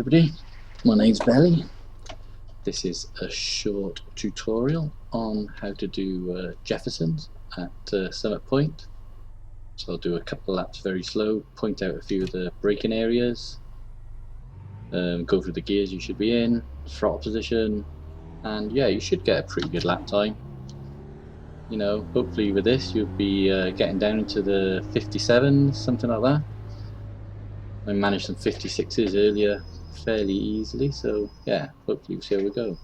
everybody, my name's Velly. This is a short tutorial on how to do Jeffersons at Summit Point. So I'll do a couple of laps very slow, point out a few of the braking areas, go through the gears you should be in, throttle position, and yeah, you should get a pretty good lap time. You know, hopefully with this you'll be getting down into the 57s, something like that. I managed some 56s earlier fairly easily, so yeah, hopefully we'll see how we go.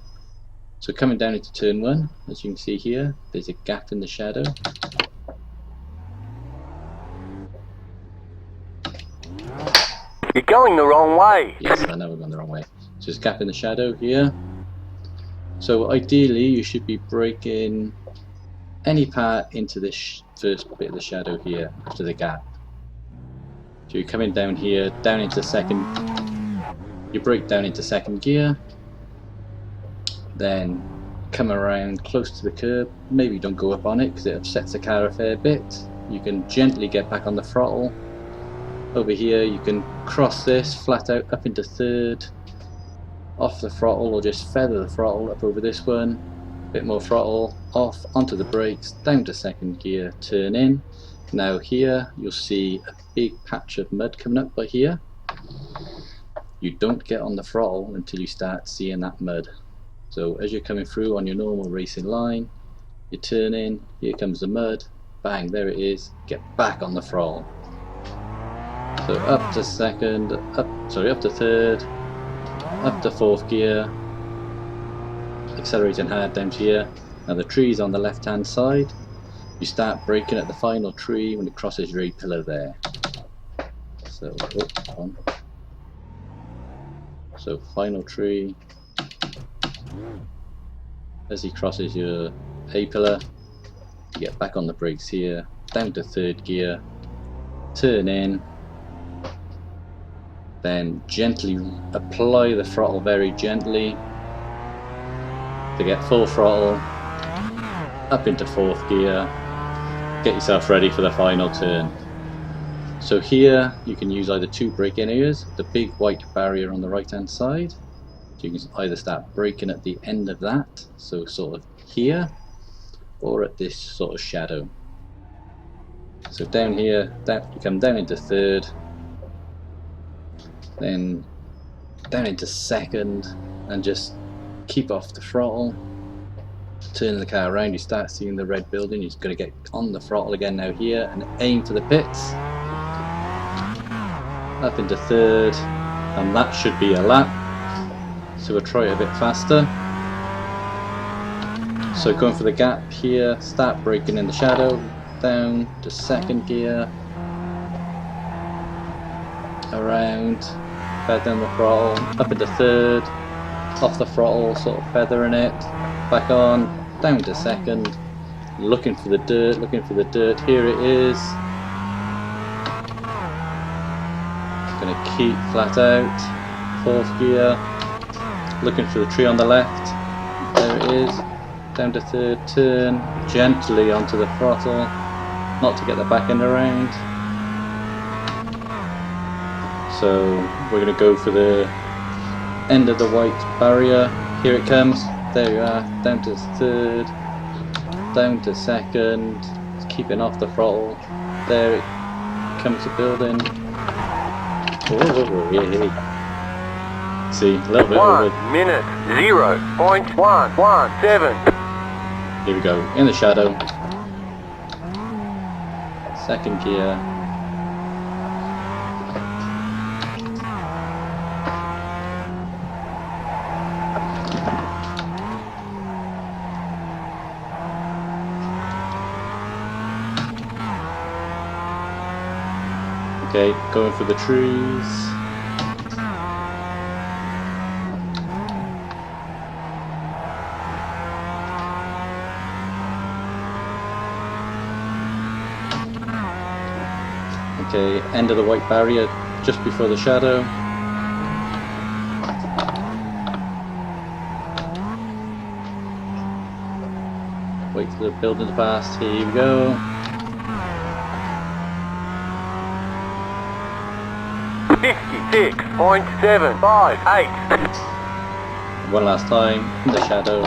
So coming down into turn 1, as you can see here, there's a gap in the shadow. You're going the wrong way. Yes, I know we're going the wrong way. So there's a gap in the shadow here. So ideally you should be braking any part into this first bit of the shadow here after the gap. So you're coming down here, down into second, you brake down into second gear, then come around close to the curb. Maybe don't go up on it because it upsets the car a fair bit. You can gently get back on the throttle. Over here you can cross this flat out up into third, off the throttle, or just feather the throttle up over this one, a bit more throttle, off, onto the brakes, down to second gear, turn in. Now here you'll see a big patch of mud coming up by here. You don't get on the throttle until you start seeing that mud. So as you're coming through on your normal racing line, you turn in, here comes the mud, bang, there it is, get back on the throttle. So up to second, up to third, up to fourth gear, accelerating hard down to here. Now the tree's on the left hand side. You start braking at the final tree when it crosses your A-pillar there. So, so final tree. As he crosses your A-pillar, you get back on the brakes here, down to third gear, turn in, then gently apply the throttle very gently to get full throttle, up into fourth gear. Get yourself ready for the final turn. So here you can use either two braking areas, the big white barrier on the right hand side. So you can either start braking at the end of that, so sort of here, or at this sort of shadow. So down here, you come down into third, then down into second, and just keep off the throttle. Turning the car around, you start seeing the red building. You're just going to get on the throttle again now here and aim for the pits. Up into third, and that should be a lap. So we'll try it a bit faster. So going for the gap here, start braking in the shadow, down to second gear, around, feathering the throttle, up into third, off the throttle, sort of feathering it, back on, down to second, looking for the dirt, here it is. Gonna keep flat out, fourth gear, looking for the tree on the left, there it is, down to third, turn, gently onto the throttle, not to get the back end around. So we're gonna go for the end of the white barrier, here it comes. There you are, down to third, down to second, keeping off the throttle. There it comes to building. Oh, yeah. See, a little bit over. 1 minute 0.117. Here we go, in the shadow. Second gear. Okay, going for the trees. Okay, end of the white barrier just before the shadow. Wait for the building to pass. Here we go. 56 66.758. One last time in the shadow.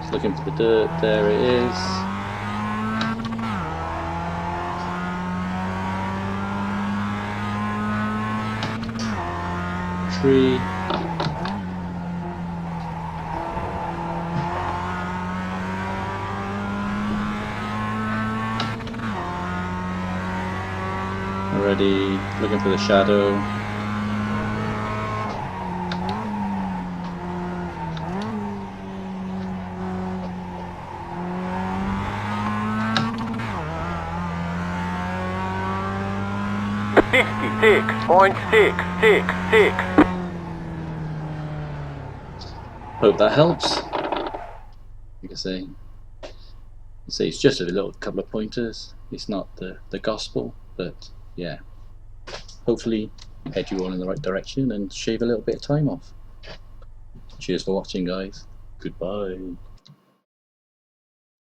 Just looking for the dirt. There it is. Tree. Already looking for the shadow. .666. Hope that helps. Like I say, it's just a little couple of pointers. It's not the gospel, but yeah. Hopefully head you all in the right direction and shave a little bit of time off. Cheers for watching, guys. Goodbye.